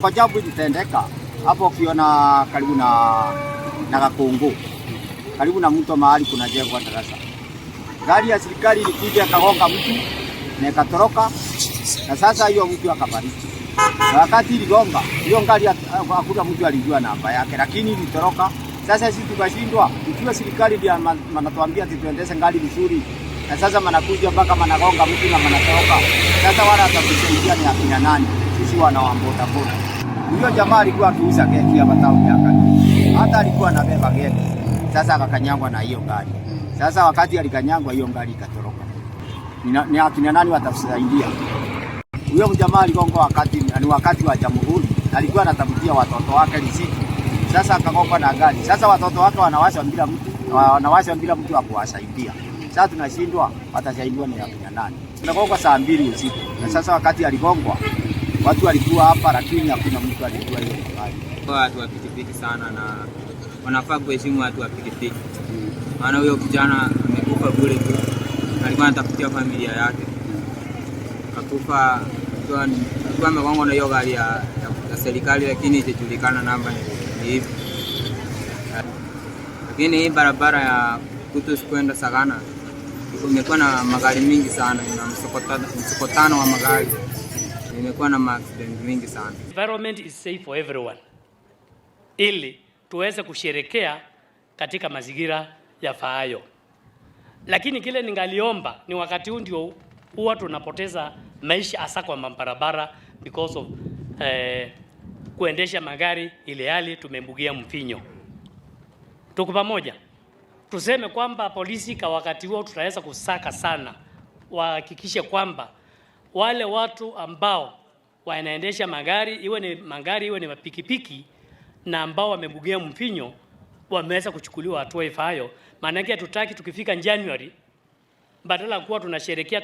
Kwa jambo litendeka hapo, ukiona karibu na Gakungu, karibu na mto mahali kuna jengo darasa, gari ya serikali ilikuja ikagonga mtu na ikatoroka, na sasa hiyo mtu akafariki. Na wakati iligonga hiyo gari, hakuna mtu alijua namba yake, lakini ilitoroka. Sasa sisi tukashindwa, ikiwa serikali ndio manatuambia tuendeshe gari vizuri, na sasa manakuja mpaka managonga mtu na manatoroka. Sasa wala atakusaidia ni akina nani? Sisi wana boda boda. Huyo jamaa alikuwa akiuza keki hapa town ya Kati. Hata alikuwa anabeba keki. Sasa akakanyangwa na hiyo gari. Sasa wakati alikanyangwa hiyo gari ikatoroka. Ni akina nani watatusaidia? Huyo jamaa aligonga wakati wa Jamhuri. Alikuwa anatafutia watoto wake riziki. Sasa akagonga na gari. Sasa watoto wake wanawasha bila mtu wa kuwasaidia. Sasa tunashindwa watasaidiwa ni akina nani? Tunagonga saa 2 usiku. Na sasa wakati aligongwa watu walikuwa hapa, lakini hakuna mtu alijua hiyo habari. Watu wa pikipiki sana, na wanafaa kuheshimu watu wa pikipiki. Maana huyo kijana amekufa bure tu. Alikuwa anatafutia familia yake. Akakufa kwa mgongo na hiyo gari ya serikali, lakini isijulikana namba ni hivi. Lakini hii barabara ya Kutus kwenda Sagana imekuwa na magari mingi sana, na msokotano wa magari. Imekuwa na accident mingi sana. Environment is safe for everyone, ili tuweze kusherekea katika mazingira yafaayo. Lakini kile ningaliomba ni wakati huu ndio huwa tunapoteza maisha hasa kwa barabara because of kuendesha magari ile hali tumembugia mfinyo. Tuko pamoja. Tuseme kwamba polisi kwa wakati huo tutaweza kusaka sana, wahakikishe kwamba wale watu ambao wanaendesha magari iwe ni mapikipiki na ambao wamebugia mfinyo wameweza kuchukuliwa hatua ifayo. Maana yake hatutaki tukifika January badala kuwa tunasherehekea